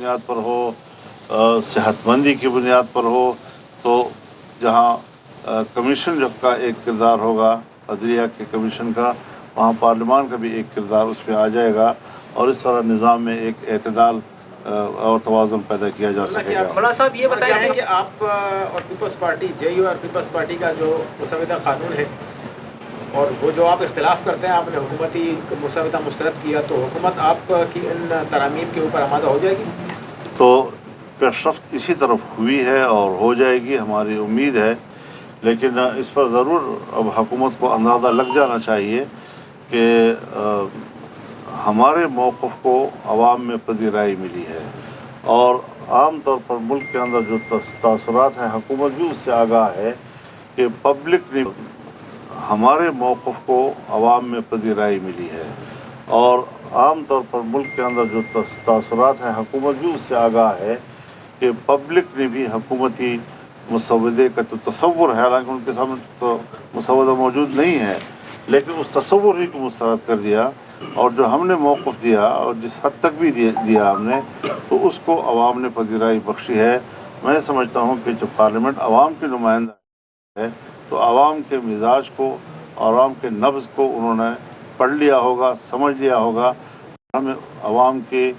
بنیاد پر ہو, صحت مندی کی بنیاد پر ہو, تو جہاں کمیشن جب کا ایک کردار ہوگا عدلیہ کے کمیشن کا, وہاں پارلیمان کا بھی ایک کردار اس میں آ جائے گا, اور اس طرح نظام میں ایک اعتدال اور توازن پیدا کیا جا سکے گا. مولانا صاحب یہ بتائیں کہ آپ اور پیپلز پارٹی JU اور پیپلز پارٹی کا جو مسودہ قانون ہے, اور وہ جو آپ اختلاف کرتے ہیں, آپ نے حکومتی مسودہ مسترد کیا, تو حکومت آپ کی ان ترامیم کے اوپر آمادہ ہو جائے گی؟ تو پیشرفت اسی طرف ہوئی ہے اور ہو جائے گی, ہماری امید ہے. لیکن اس پر ضرور اب حکومت کو اندازہ لگ جانا چاہیے کہ ہمارے موقف کو عوام میں پذیرائی ملی ہے, اور عام طور پر ملک کے اندر جو تاثرات ہیں, حکومت بھی اس سے آگاہ ہے کہ پبلک نے ہمارے موقف کو عوام میں پذیرائی ملی ہے, اور عام طور پر ملک کے اندر جو تاثرات ہیں, حکومت بھی اس سے آگاہ ہے کہ پبلک نے بھی حکومتی مسودے کا تو تصور ہے, حالانکہ ان کے سامنے تو مسودہ موجود نہیں ہے, لیکن اس تصور ہی کو مسترد کر دیا, اور جو ہم نے موقف دیا اور جس حد تک بھی دیا ہم نے, تو اس کو عوام نے پذیرائی بخشی ہے. میں سمجھتا ہوں کہ جب پارلیمنٹ عوام کی نمائندہ ہے تو عوام کے مزاج کو, عوام کے نبض کو انہوں نے پڑھ لیا ہوگا, سمجھ لیا ہوگا. ہمیں عوام کے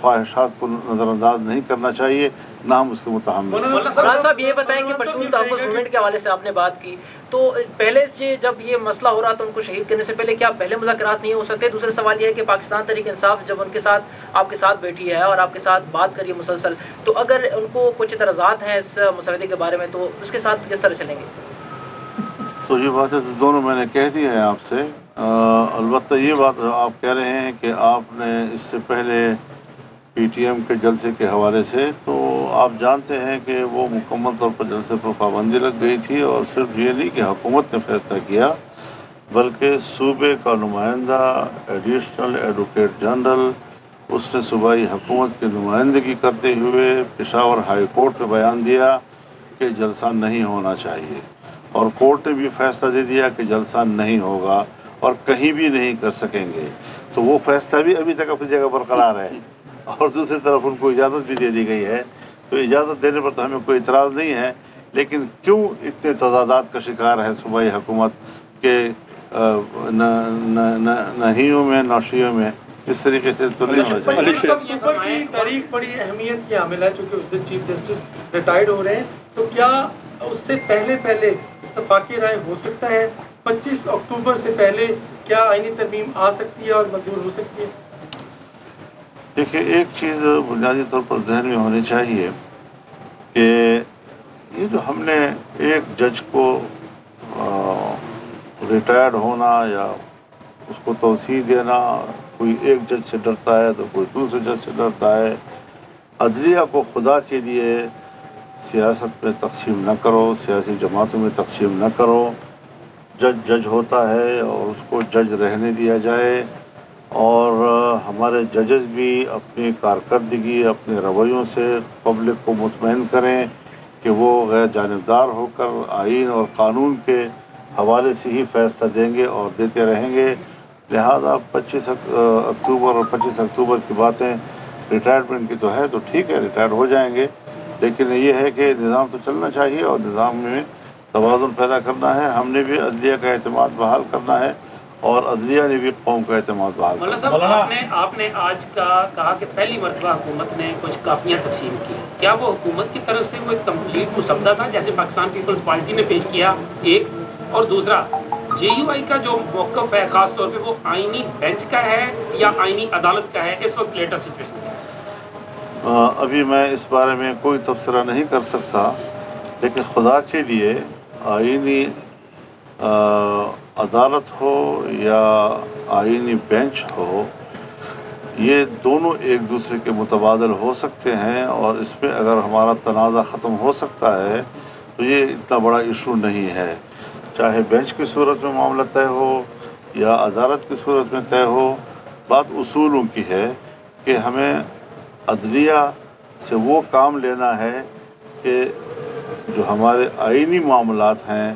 خواہشات کو نظر انداز نہیں کرنا چاہیے, نہ ہم اس کے متحمل. مولانا صاحب یہ بتائیں کہ پشتون تحفظ موومنٹ کے حوالے سے آپ نے بات کی, تو پہلے سے جب یہ مسئلہ ہو رہا تھا ان کو شہید کرنے سے پہلے, کیا پہلے مذاکرات نہیں ہو سکتے؟ دوسرا سوال یہ ہے کہ پاکستان تحریک انصاف جب ان کے ساتھ آپ کے ساتھ بیٹھی ہے اور آپ کے ساتھ بات کری ہے مسلسل, تو اگر ان کو کچھ اعتراضات ہیں اس مسودے کے بارے میں, تو اس کے ساتھ کس طرح چلیں گے؟ تو یہ باتیں تو دونوں میں نے کہہ دی ہیں آپ سے. البتہ یہ بات آپ کہہ رہے ہیں کہ آپ نے اس سے پہلے PTM کے جلسے کے حوالے سے, تو آپ جانتے ہیں کہ وہ مکمل طور پر جلسے پر پابندی لگ گئی تھی, اور صرف یہ نہیں کہ حکومت نے فیصلہ کیا, بلکہ صوبے کا نمائندہ ایڈیشنل ایڈوکیٹ جنرل, اس نے صوبائی حکومت کی نمائندگی کرتے ہوئے پشاور ہائی کورٹ میں بیان دیا کہ جلسہ نہیں ہونا چاہیے, اور کورٹ نے بھی فیصلہ دے دیا کہ جلسہ نہیں ہوگا اور کہیں بھی نہیں کر سکیں گے. تو وہ فیصلہ بھی ابھی تک اپنی جگہ برقرار ہے, اور دوسری طرف ان کو اجازت بھی دے دی گئی ہے. تو اجازت دینے پر تو ہمیں کوئی اعتراض نہیں ہے, لیکن کیوں اتنے تضادات کا شکار ہے صوبائی حکومت کے نہیوں میں نوشیوں میں؟ اس طریقے سے تو نہیں ہونا چاہیے. کی تاریخ بڑی اہمیت کی حامل ہے, چونکہ اس دن چیف جسٹس ریٹائرڈ ہو رہے ہیں, تو کیا اس سے پہلے اتفاقی رائے ہو سکتا ہے؟ 25 اکتوبر سے پہلے کیا آئینی ترمیم آ سکتی ہے اور منظور ہو سکتی ہے؟ دیکھیے, ایک چیز بنیادی طور پر ذہن میں ہونی چاہیے کہ یہ جو ہم نے ایک جج کو ریٹائرڈ ہونا یا اس کو توسیع دینا, کوئی ایک جج سے ڈرتا ہے تو کوئی دوسرے جج سے ڈرتا ہے. عدلیہ کو خدا کے لیے سیاست میں تقسیم نہ کرو, سیاسی جماعتوں میں تقسیم نہ کرو. جج جج ہوتا ہے اور اس کو جج رہنے دیا جائے, اور ہمارے ججز بھی اپنی کارکردگی, اپنے رویوں سے پبلک کو مطمئن کریں کہ وہ غیر جانبدار ہو کر آئین اور قانون کے حوالے سے ہی فیصلہ دیں گے اور دیتے رہیں گے. لہذا 25 اکتوبر اور 25 اکتوبر کی باتیں ریٹائرمنٹ کی تو ہے, تو ٹھیک ہے, ریٹائر ہو جائیں گے, لیکن یہ ہے کہ نظام تو چلنا چاہیے اور نظام میں توازن پیدا کرنا ہے. ہم نے بھی عدلیہ کا اعتماد بحال کرنا ہے, اور عدلیہ نے بھی قوم کا اعتماد بحال کرنا ہے. آپ نے آج کہا کہ پہلی مرتبہ حکومت نے کچھ کاپیاں تقسیم کی, کیا وہ حکومت کی طرف سے وہ ایک کمپلیٹ مسودہ تھا جیسے پاکستان پیپلز پارٹی نے پیش کیا ایک, اور دوسرا JUI کا جو موقف ہے خاص طور پہ وہ آئینی بینچ کا ہے یا آئینی عدالت کا ہے اس وقت لیٹر سچویشن؟ ابھی میں اس بارے میں کوئی تبصرہ نہیں کر سکتا, لیکن خدا کے لیے آئینی عدالت ہو یا آئینی بینچ ہو, یہ دونوں ایک دوسرے کے متبادل ہو سکتے ہیں, اور اس میں اگر ہمارا تنازع ختم ہو سکتا ہے تو یہ اتنا بڑا ایشو نہیں ہے. چاہے بینچ کی صورت میں معاملہ طے ہو یا عدالت کی صورت میں طے ہو, بات اصولوں کی ہے کہ ہمیں عدلیہ سے وہ کام لینا ہے کہ جو ہمارے آئینی معاملات ہیں,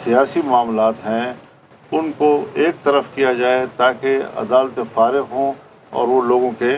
سیاسی معاملات ہیں, ان کو ایک طرف کیا جائے تاکہ عدالتیں فارغ ہوں اور وہ لوگوں کے